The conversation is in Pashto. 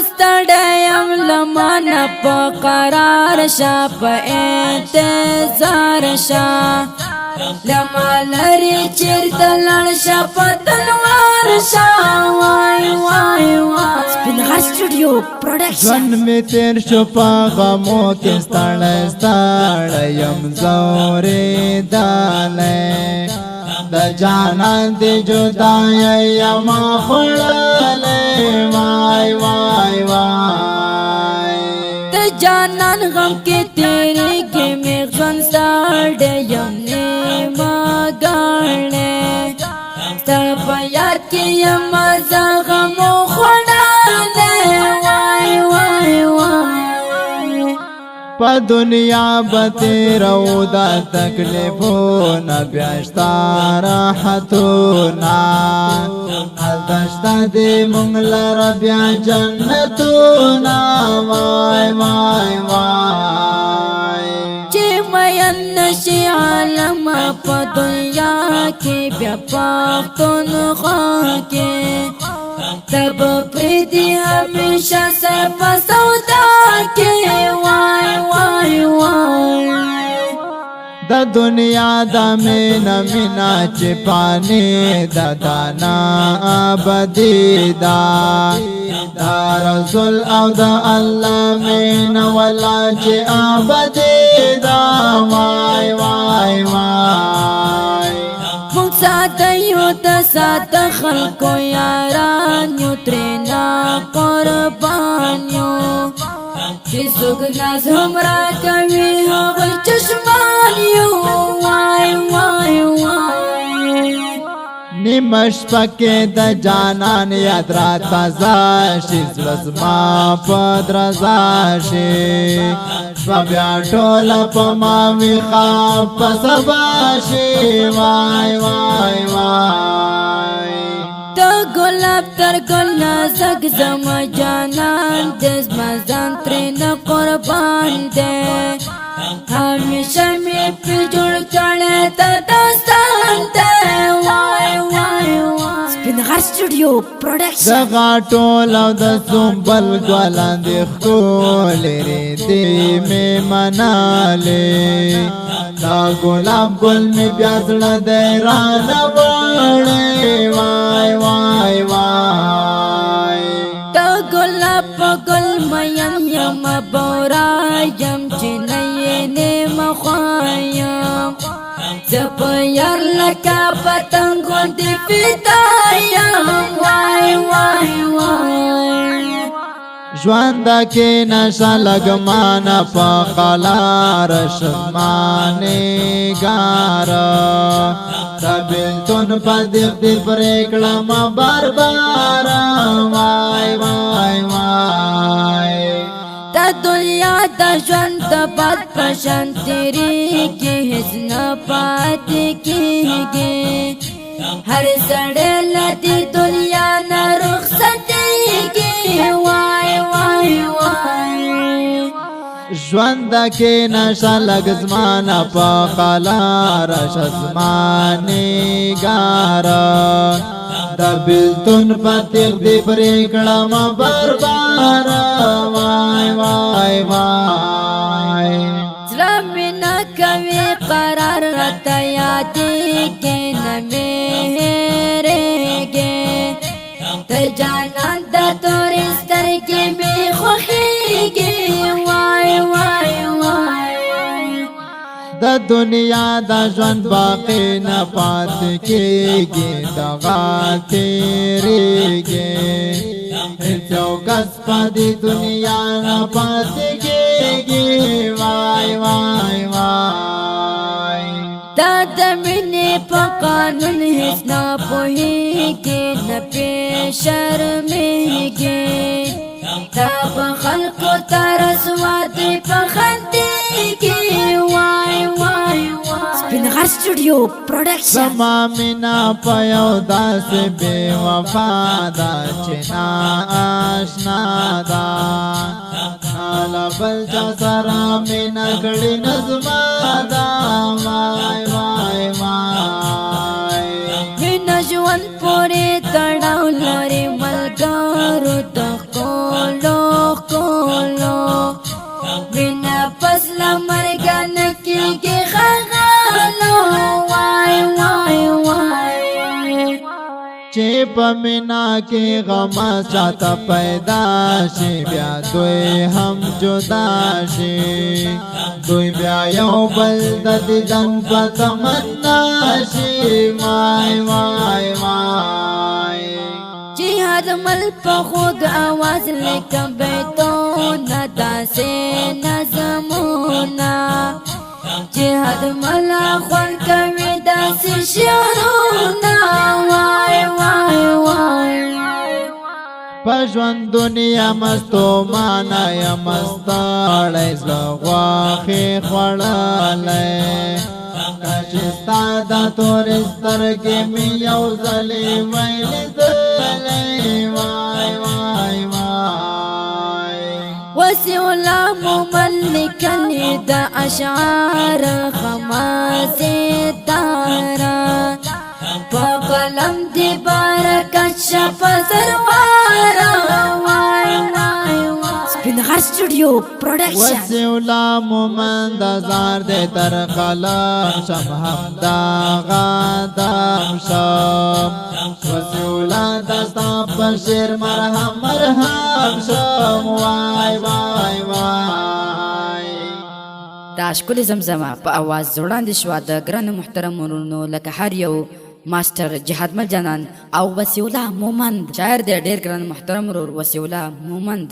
ستړیم لمانه په قرار شا په انتظار شا لما لري چیرته لړ شا په تلوار شا وای وای وای سپین غر سټوډیو پروډکشن ژوند می تیر شو په غمو کې ستړی ستړی یم ځورېدلی د جانان دی جدای یم خوړلی وای وای وای د جانان غم کې تیریږي مې ژوند ستړی یم نیمه ګڼې ستا په یاد کې یم زه غمو خوړلی وای وای وای په دنیا به تیرو دا تکلیفونه بیا شته راحتونه هلته شته دی مونږ لره بیا جنتونه وای وای وای چې مین نشي عالم په دنیا کې بیا پښتونخوا کې تب پریدي همیشه سر په سودا کې وای وای وای د دنیا د مینا مینا چې پانی د دانا ابدی دا رسول او د الله مینا ولا چې ابدی دا وای وای وای مونږ ساته یو د ساته خلکو یاران یو ترېنا قربان یو چې څوک ناز هم راکوي هغوی چشمان یو وای وای وای نیمه شپه کې د جانان یاد را تازه شي زړه زما په درزا شي شپه بیا ټوله په ما ویښه په سبا شي وای وای وای د ګلاب تر ګل نازک زما جانان د زما ځان ترېنه قربان دی همیشه مې پې جوړ کړی ته داستان دی وای وای وای سپین غر سټوډیو پروډکشن د غاټول او د سنبل ګلان د ښکلې ریتې مې منالې دا ګلاب ګل مې بیا زړه دی رانه وړی وای وای وای د ګلاب په ګل مین یم بورا یم چې نه یې نیمه خوا یم زه په یار لکه پتنګ غوندې فدا یم وای وای وای ژوند کې نشه لګمانه په قلار شمانه ګار د بلتون په دې پرېکړه ما بار بار وای وای وای د دنیا د ژوند د باد په شان تېرېږي هېڅ نه پاتې کېږي هر سړی له دې دنیا نه رخصتېږي وای وای وای ژوند کې نشه لګ زمانه په قلار شزمانه ګار د بلتون په دې پرېکړه ما بار بار وای وای وای زړه مې نه کوي قرار راته یادېږي نه مې هېرېږي د جانان د تورې سترګې مې خوښېږي وای وای وای د دنیا د ژوند باقی نه پاتې کېږي دغه تېرېږي هېڅ یو کس په دې دنیا نه پاتې کېږي وای وای وای دا د مینې په قانون هېڅ نه پوهېږي نه پې شرمېږي دا په خلکو ته رسوا دی په خندېږي وای وای وای سپین غر سټوډیو پروډکشن زما مینا په یو داسې بې وفا ده چې نااشنا ده له بل چا سره مینا کړې نه زما ده وای وای وای مینه ژوند پورې تړاو لري ملګرو د ښکلو پمینا کی غم چاہتا پیدا شي بیا دوی هم جدا شي دوی بیا یو بل د دیدن په تمنا شي وای وای وای جهاد مل په خود आवाज لیکم بیتونه داسې نظمونه جهاد مل خوان کوي داسې شعرونه وای وای وای پژوند دنیا مستو مانا یا مستاړی زړه غواخې خوړلی کشستا د تورې سترګې مې یو ځلې ویلېدلی وای وای وای وسیولا مملک د اشعار خمازه دارا په قلم دی برکت شپ سروارا وای وای سپین غر سټوډیو پروډکشن وسیولا مومند زار دې تر قلم شم همدا غادم شم وسیولا دستا پر شیر مرهم مرهم شم وای وای وای دا ښکلې زمزمه په اواز وړاندې شوه د ګرانو محترمونو لکه هر یو ماستر جهاد مل جانان او وسیولا مومند شاعر دی ډېر ګران محترم ورور وسیولا مومند